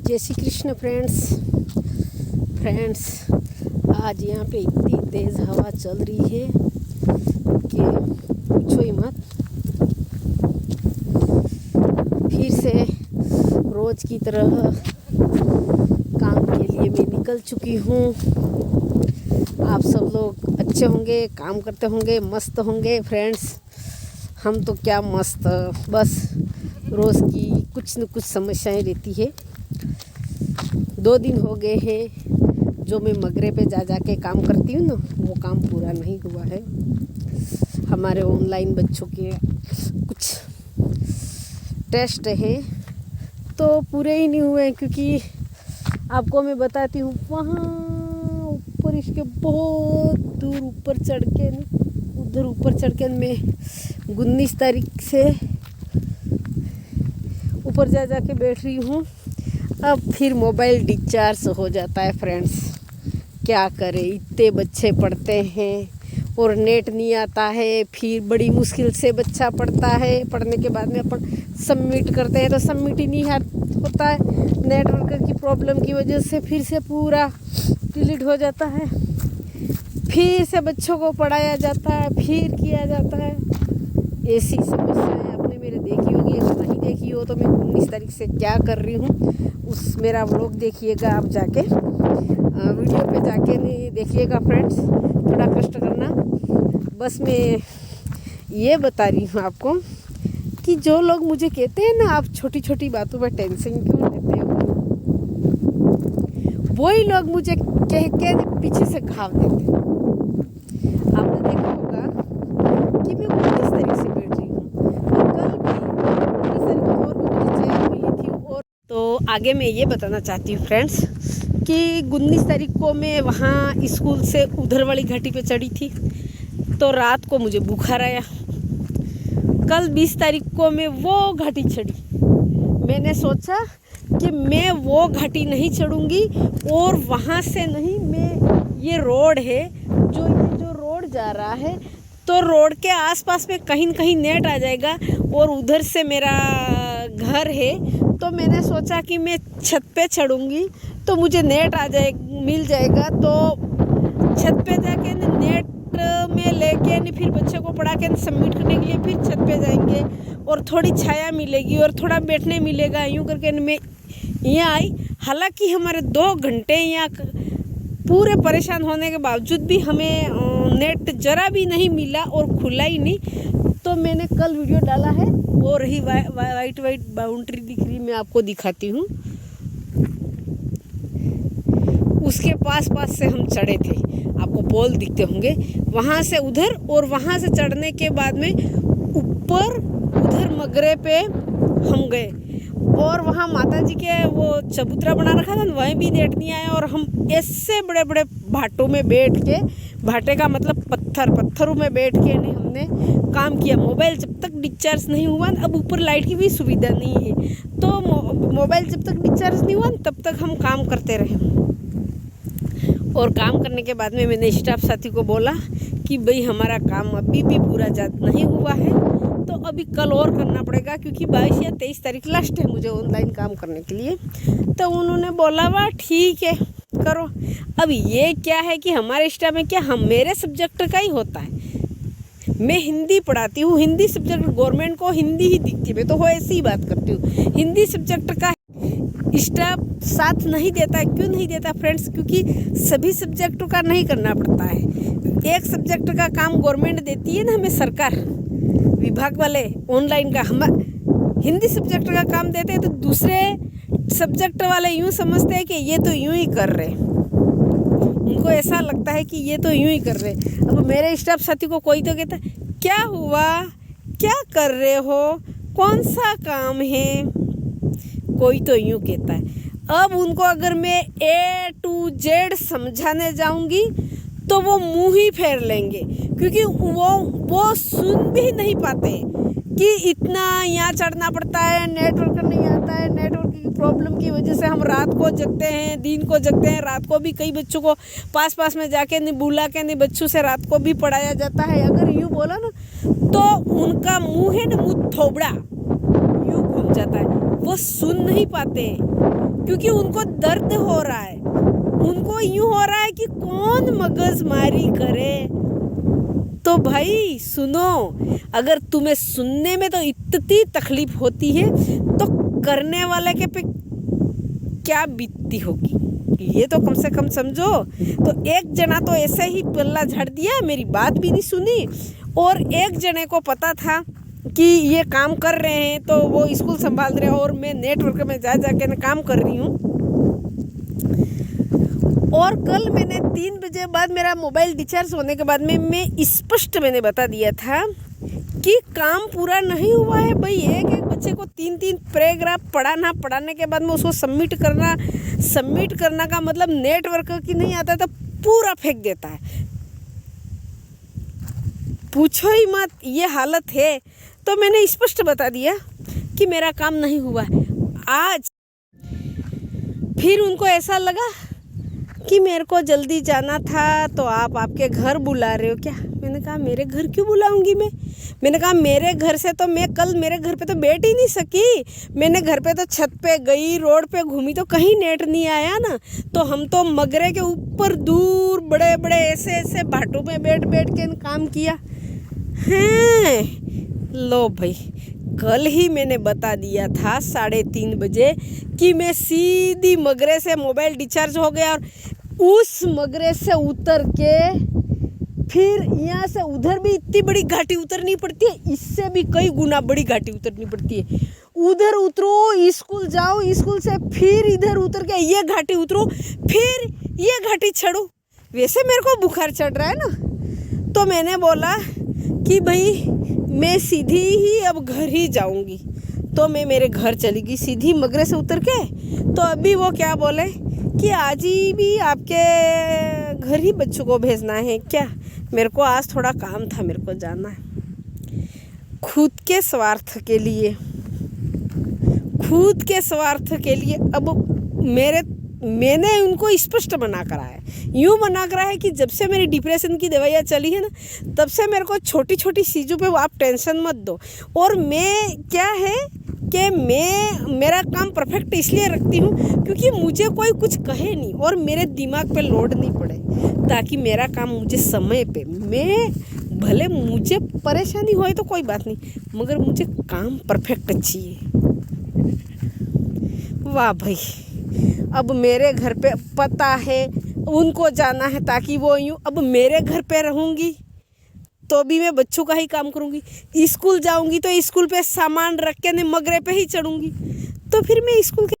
जय श्री कृष्ण फ्रेंड्स आज यहाँ पे इतनी तेज़ हवा चल रही है कि पूछो ही मत। फिर से रोज़ की तरह काम के लिए मैं निकल चुकी हूँ। आप सब लोग अच्छे होंगे, काम करते होंगे, मस्त होंगे फ्रेंड्स। हम तो क्या मस्त, बस रोज़ की कुछ न कुछ समस्याएं रहती है। 2 दिन हो गए हैं जो मैं मगरे पे जा के काम करती हूँ ना, वो काम पूरा नहीं हुआ है। हमारे ऑनलाइन बच्चों के कुछ टेस्ट हैं तो पूरे ही नहीं हुए, क्योंकि आपको मैं बताती हूँ, वहाँ ऊपर इसके बहुत दूर ऊपर चढ़ के उधर ऊपर चढ़ के मैं 19 तारीख से ऊपर जा के बैठ रही हूँ। अब फिर मोबाइल डिस्चार्ज हो जाता है फ्रेंड्स, क्या करें, इतने बच्चे पढ़ते हैं और नेट नहीं आता है। फिर बड़ी मुश्किल से बच्चा पढ़ता है, पढ़ने के बाद में अपन सबमिट करते हैं तो सबमिट ही नहीं होता है। नेटवर्क की प्रॉब्लम की वजह से फिर से पूरा डिलीट हो जाता है। फिर से बच्चों को पढ़ाया जाता है, फिर किया जाता है। ऐसी समस्याएं आपने मेरे देखी होगी, अगर नहीं देखी हो तो मैं 19 तारीख से क्या कर रही हूँ उस मेरा व्लॉग देखिएगा आप जाके, वीडियो पे जाके नहीं देखिएगा फ्रेंड्स, थोड़ा कष्ट करना। बस मैं ये बता रही हूँ आपको कि जो लोग मुझे कहते हैं ना, आप छोटी छोटी बातों पर टेंशन क्यों लेते हो, वही लोग मुझे कह के पीछे से घाव देते हैं। आपने देखा होगा कि मैं 19 तारीख से बैठ रही हूँ, कल भी 19 तारीख को और मुझे चेयर मिली थी। और तो आगे मैं ये बताना चाहती हूँ फ्रेंड्स कि 19 तारीख को मैं वहाँ स्कूल से उधर वाली घाटी पे चढ़ी थी तो रात को मुझे बुखार आया। कल 20 तारीख को मैं वो घाटी चढ़ी। मैंने सोचा कि मैं वो घाटी नहीं चढ़ूँगी और वहाँ से नहीं, मैं ये रोड है जो रोड जा रहा है तो रोड के आसपास में कहीं न कहीं नेट आ जाएगा और उधर से मेरा घर है। तो मैंने सोचा कि मैं छत पे चढ़ूँगी तो मुझे नेट मिल जाएगा, तो छत पे जाके नेट में लेके फिर बच्चे को पढ़ा के सबमिट करने के लिए फिर छत पे जाएंगे और थोड़ी छाया मिलेगी और थोड़ा बैठने मिलेगा। यूँ करके मैं यहाँ आई। हालांकि हमारे 2 घंटे यहाँ पूरे परेशान होने के बावजूद भी हमें नेट जरा भी नहीं मिला और खुला ही नहीं। तो मैंने कल वीडियो डाला है, वो रही वाइट बाउंड्री दिख रही, मैं आपको दिखाती हूँ। उसके पास से हम चढ़े थे, आपको पोल दिखते होंगे, वहाँ से उधर और वहाँ से चढ़ने के बाद में ऊपर उधर मगरे पे हम गए और वहाँ माता जी के वो चबूतरा बना रखा था, वहीं भी नेट नहीं आया। और हम ऐसे बड़े बड़े भाटों में बैठ के, भाटे का मतलब पत्थरों में बैठ के नहीं हमने काम किया। मोबाइल जब तक डिस्चार्ज नहीं हुआ, अब ऊपर लाइट की भी सुविधा नहीं है, तो मोबाइल जब तक डिस्चार्ज नहीं हुआ तब तक हम काम करते रहे। और काम करने के बाद में मैंने स्टाफ साथी को बोला कि भाई हमारा काम अभी भी पूरा नहीं हुआ है, तो अभी कल और करना पड़ेगा, क्योंकि 22 या 23 तारीख लास्ट है मुझे ऑनलाइन काम करने के लिए। तो उन्होंने बोला वाह ठीक है करो। अब ये क्या है कि हमारे स्टाफ में क्या, हम मेरे सब्जेक्ट का ही होता है। मैं हिंदी पढ़ाती हूँ, हिंदी सब्जेक्ट गवर्नमेंट को हिंदी ही दिखती है, मैं तो ऐसी ही बात करती हूँ। हिंदी सब्जेक्ट का स्टाफ साथ नहीं देता है। क्यों नहीं देता फ्रेंड्स? क्योंकि सभी सब्जेक्टों का नहीं करना पड़ता है। एक सब्जेक्ट का काम गवर्नमेंट देती है ना हमें, सरकार विभाग वाले ऑनलाइन का, हम हिंदी सब्जेक्ट का काम देते हैं तो दूसरे सब्जेक्ट वाले यूँ समझते हैं कि ये तो यूँ ही कर रहे, उनको ऐसा लगता है कि ये तो यूँ ही कर रहे। अब मेरे स्टाफ साथी को कोई तो कहता क्या हुआ, क्या कर रहे हो, कौन सा काम है, कोई तो यूँ कहता है। अब उनको अगर मैं A to Z समझाने जाऊंगी तो वो मुंह ही फेर लेंगे, क्योंकि वो सुन भी नहीं पाते कि इतना यहाँ चढ़ना पड़ता है, नेटवर्क नहीं आता है। नेटवर्क की प्रॉब्लम की वजह से हम रात को जगते हैं, दिन को जगते हैं। रात को भी कई बच्चों को पास में जाके नहीं बुला के नहीं बच्चों से रात को भी पढ़ाया जाता है। अगर यूँ बोला ना तो उनका मुंह है ना, मुँह थोबड़ा यूँ घूम जाता है, वो सुन नहीं पाते। क्योंकि उनको दर्द हो रहा है, उनको यूं हो रहा है कि कौन मगजमारी करे। तो भाई सुनो, अगर तुम्हें सुनने में तो इतनी तकलीफ होती है तो करने वाले के पे क्या बीतती होगी, ये तो कम से कम समझो। तो एक जना तो ऐसे ही पल्ला झाड़ दिया, मेरी बात भी नहीं सुनी, और एक जने को पता था कि ये काम कर रहे हैं तो वो स्कूल संभाल रहे हैं और मैं नेटवर्क में जा के काम कर रही हूँ। और कल मैंने 3 बजे बाद मेरा मोबाइल डिस्चार्ज होने के बाद में मैं स्पष्ट मैंने बता दिया था कि काम पूरा नहीं हुआ है भाई। एक बच्चे को 3 पैराग्राफ पढ़ाना, पढ़ाने के बाद में उसको सबमिट करना का मतलब नेटवर्क की नहीं आता तो पूरा फेंक देता है। पूछो ही मत, ये हालत है। तो मैंने स्पष्ट बता दिया कि मेरा काम नहीं हुआ आज। फिर उनको ऐसा लगा कि मेरे को जल्दी जाना था तो आप आपके घर बुला रहे हो क्या। मैंने कहा मेरे घर क्यों बुलाऊंगी मैंने कहा मेरे घर से तो मैं कल मेरे घर पे तो बैठ ही नहीं सकी। मैंने घर पे तो छत पे गई, रोड पे घूमी तो कहीं नेट नहीं आया ना। तो हम तो मगरे के ऊपर दूर बड़े बड़े ऐसे भाटों में बैठ के काम किया हैं। लो भाई, कल ही मैंने बता दिया था 3:30 बजे कि मैं सीधी मगरे से मोबाइल डिस्चार्ज हो गया और उस मगरे से उतर के फिर यहाँ से उधर भी इतनी बड़ी घाटी उतरनी पड़ती है, इससे भी कई गुना बड़ी घाटी उतरनी पड़ती है। उधर उतरो, स्कूल जाओ, स्कूल से फिर इधर उतर के ये घाटी उतरो, फिर ये घाटी चढ़ो। वैसे मेरे को बुखार चढ़ रहा है ना। तो मैंने बोला कि भाई मैं सीधी ही अब घर ही जाऊंगी। तो मैं मेरे घर चली गई सीधी मगरे से उतर के। तो अभी वो क्या बोले कि आज ही भी आपके घर ही बच्चों को भेजना है क्या। मेरे को आज थोड़ा काम था, मेरे को जाना है। खुद के स्वार्थ के लिए अब मैंने उनको स्पष्ट मना करा है। यूँ मना करा है कि जब से मेरी डिप्रेशन की दवाइयाँ चली है ना, तब से मेरे को छोटी छोटी चीज़ों पे आप टेंशन मत दो। और मैं क्या है कि मेरा काम परफेक्ट इसलिए रखती हूँ क्योंकि मुझे कोई कुछ कहे नहीं और मेरे दिमाग पे लोड नहीं पड़े, ताकि मेरा काम मुझे समय पे, मैं भले मुझे परेशानी होए तो कोई बात नहीं, मगर मुझे काम परफेक्ट चाहिए। वाह भाई, अब मेरे घर पे पता है उनको जाना है, ताकि वो यूँ अब मेरे घर पे रहूँगी तो भी मैं बच्चों का ही काम करूँगी। स्कूल जाऊँगी तो स्कूल पे सामान रख के नहीं मगरे पे ही चढ़ूँगी। तो फिर मैं स्कूल के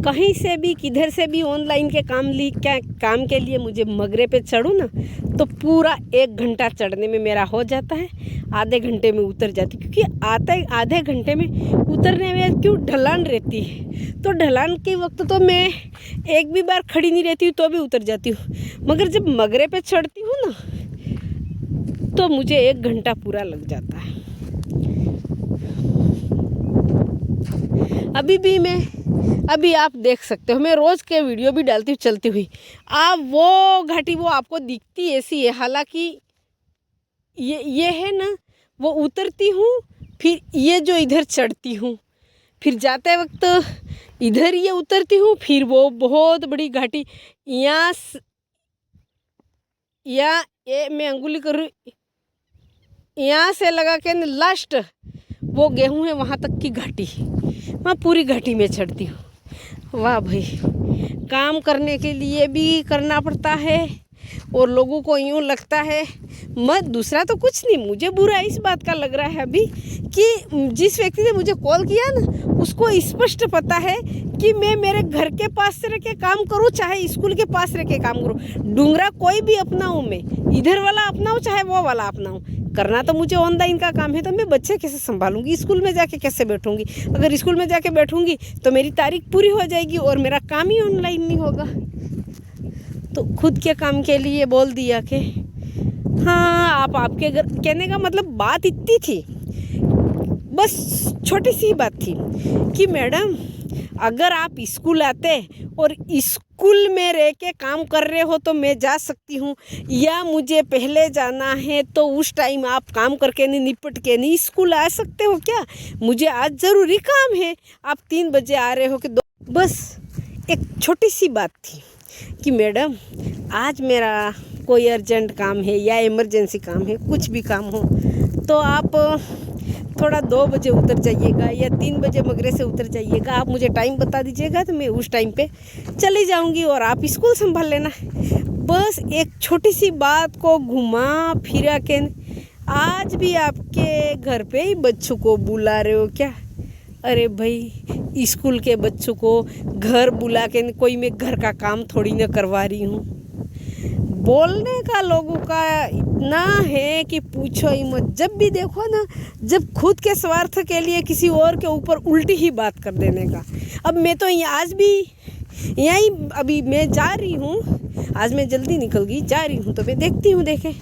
कहीं से भी किधर से भी ऑनलाइन के काम के लिए मुझे मगरे पे चढ़ूँ ना, तो पूरा 1 घंटा चढ़ने में मेरा हो जाता है, आधे घंटे में उतर जाती। क्योंकि आधे घंटे में उतरने में क्यों ढलान रहती है, तो ढलान के वक्त तो मैं एक भी बार खड़ी नहीं रहती हूँ तो भी उतर जाती हूँ। मगर जब मगरे पे चढ़ती हूँ ना, तो मुझे 1 घंटा पूरा लग जाता है। अभी आप देख सकते हो, मैं रोज़ के वीडियो भी डालती हूँ चलती हुई। आप वो घाटी वो आपको दिखती ऐसी है, हालांकि ये है ना, वो उतरती हूँ फिर ये जो इधर चढ़ती हूँ, फिर जाते वक्त इधर ये उतरती हूँ, फिर वो बहुत बड़ी घाटी यहाँ ये मैं अंगुली कर रही, यहाँ से लगा के लास्ट वो गेहूँ है वहाँ तक की घाटी, मैं पूरी घाटी में चढ़ती हूँ। वाह भाई, काम करने के लिए भी करना पड़ता है और लोगों को यूँ लगता है मत, दूसरा तो कुछ नहीं, मुझे बुरा इस बात का लग रहा है अभी कि जिस व्यक्ति ने मुझे कॉल किया ना, उसको स्पष्ट पता है कि मैं मेरे घर के पास से रह के काम करूँ चाहे स्कूल के पास रह के काम करूँ, डूंगरा कोई भी अपनाऊँ, मैं इधर वाला अपनाऊँ चाहे वो वाला अपनाऊँ, करना तो मुझे ऑनलाइन का काम है। तो मैं बच्चे कैसे संभालूंगी, स्कूल में जाके कैसे बैठूंगी। अगर स्कूल में जाके बैठूंगी तो मेरी तारीख पूरी हो जाएगी और मेरा काम ही ऑनलाइन नहीं होगा। तो खुद के काम के लिए बोल दिया कि हाँ आप आपके घर, कहने का मतलब बात इतनी थी, बस छोटी सी बात थी कि मैडम अगर आप स्कूल आते और स्कूल में रह के काम कर रहे हो तो मैं जा सकती हूँ, या मुझे पहले जाना है तो उस टाइम आप काम करके नहीं निपट के नहीं स्कूल आ सकते हो क्या, मुझे आज ज़रूरी काम है, आप 3 बजे आ रहे हो कि बस एक छोटी सी बात थी कि मैडम आज मेरा कोई अर्जेंट काम है या इमरजेंसी काम है, कुछ भी काम हो तो आप थोड़ा 2 बजे उतर जाइएगा या 3 बजे मगरे से उतर जाइएगा। आप मुझे टाइम बता दीजिएगा तो मैं उस टाइम पे चली जाऊंगी और आप स्कूल संभाल लेना। बस एक छोटी सी बात को घुमा फिरा के आज भी आपके घर पे ही बच्चों को बुला रहे हो क्या? अरे भाई, स्कूल के बच्चों को घर बुला के कोई मैं घर का काम थोड़ी ना करवा रही हूँ। बोलने का लोगों का इतना है कि पूछो ही मत। जब भी देखो ना, जब खुद के स्वार्थ के लिए किसी और के ऊपर उल्टी ही बात कर देने का। अब मैं तो आज भी यहीं, अभी मैं जा रही हूँ, आज मैं जल्दी निकल गई, जा रही हूँ तो मैं देखती हूँ। देखे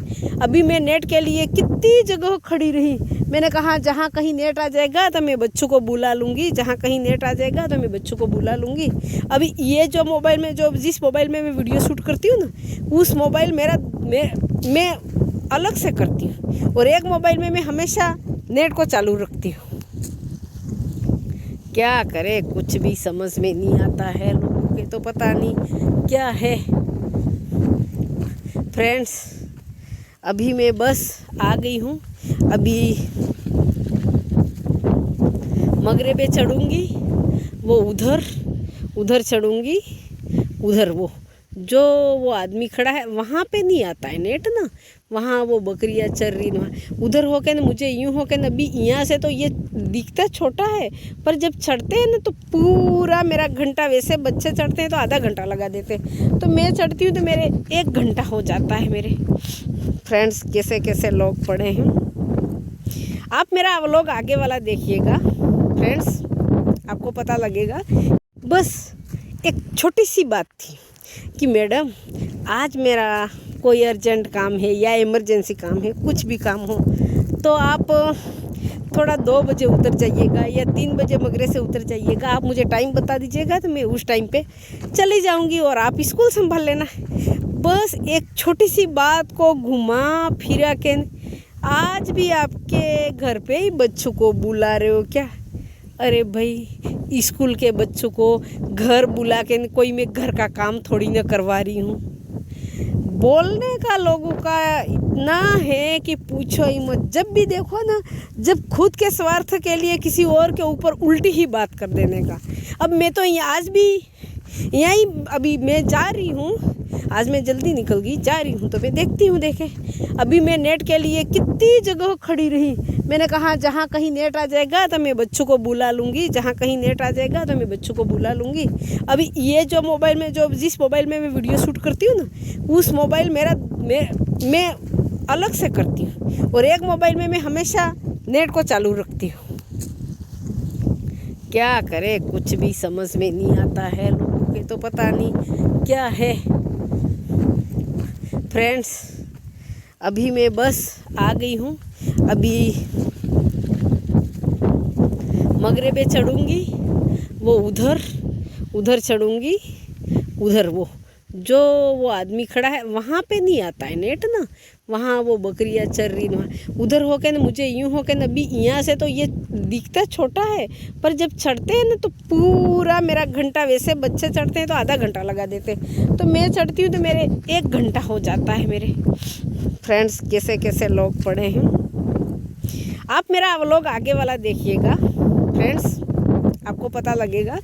अभी मैं नेट के लिए कितनी जगह खड़ी रही। मैंने कहा जहाँ कहीं नेट आ जाएगा तो मैं बच्चों को बुला लूँगी, जहाँ कहीं नेट आ जाएगा तो मैं बच्चों को बुला लूँगी। अभी ये जो मोबाइल में, जिस मोबाइल में मैं वीडियो शूट करती हूँ ना, उस मोबाइल मेरा मैं अलग से करती हूँ और एक मोबाइल में मैं हमेशा नेट को चालू रखती हूँ। क्या करे, कुछ भी समझ में नहीं आता है। लोगों के तो पता नहीं क्या है। फ्रेंड्स, अभी मैं बस आ गई हूँ। अभी मगरे चढ़ूँगी, वो उधर चढ़ूँगी। उधर वो आदमी खड़ा है वहाँ पे नहीं आता है नेट ना, वहाँ वो बकरियाँ चर रही ना। उधर हो के ना मुझे यूँ हो के ना, अभी यहाँ से तो ये दिखता छोटा है पर जब चढ़ते हैं ना तो पूरा मेरा घंटा, वैसे बच्चे चढ़ते हैं तो आधा घंटा लगा देते, तो मैं चढ़ती हूँ तो मेरे 1 घंटा हो जाता है मेरे। फ्रेंड्स, कैसे कैसे लोग पड़े हैं। आप मेरा व्लॉग आगे वाला देखिएगा फ्रेंड्स, आपको पता लगेगा। बस एक छोटी सी बात थी कि मैडम आज मेरा कोई अर्जेंट काम है या इमरजेंसी काम है, कुछ भी काम हो तो आप थोड़ा 2 बजे उतर जाइएगा या 3 बजे मगरे से उतर जाइएगा। आप मुझे टाइम बता दीजिएगा तो मैं उस टाइम पे चली जाऊंगी और आप स्कूल संभाल लेना। बस एक छोटी सी बात को घुमा फिरा के आज भी आपके घर पे ही बच्चों को बुला रहे हो क्या? अरे भाई, स्कूल के बच्चों को घर बुला के कोई मैं घर का काम थोड़ी ना करवा रही हूँ। बोलने का लोगों का इतना है कि पूछो ही मत। जब भी देखो ना, जब खुद के स्वार्थ के लिए किसी और के ऊपर उल्टी ही बात कर देने का। अब मैं तो आज भी यहीं, अभी मैं जा रही हूँ, आज मैं जल्दी निकल गई, जा रही हूँ तो मैं देखती हूँ। देखे अभी मैं नेट के लिए कितनी जगह खड़ी रही। मैंने कहा जहाँ कहीं नेट आ जाएगा तो मैं बच्चों को बुला लूँगी, जहाँ कहीं नेट आ जाएगा तो मैं बच्चों को बुला लूँगी। अभी ये जो मोबाइल में, जिस मोबाइल में मैं वीडियो शूट करती हूँ ना, उस मोबाइल मेरा मैं अलग से करती हूँ और एक मोबाइल में मैं हमेशा नेट को चालू रखती हूँ। क्या करे, कुछ भी समझ में नहीं आता है। लोगों के तो पता नहीं क्या है। फ्रेंड्स, अभी मैं बस आ गई हूँ। अभी मगरे चढ़ूँगी, वो उधर चढ़ूँगी। उधर वो आदमी खड़ा है वहाँ पे नहीं आता है नेट ना, वहाँ वो बकरियाँ चर रही ना। उधर हो के ना मुझे यूँ हो के ना, अभी यहाँ से तो ये दिखता छोटा है पर जब चढ़ते हैं ना तो पूरा मेरा घंटा, वैसे बच्चे चढ़ते हैं तो आधा घंटा लगा देते, तो मैं चढ़ती हूँ तो मेरे 1 घंटा हो जाता है मेरे। फ्रेंड्स, कैसे कैसे लोग पड़े हैं। आप मेरा व्लॉग आगे वाला देखिएगा फ्रेंड्स, आपको पता लगेगा।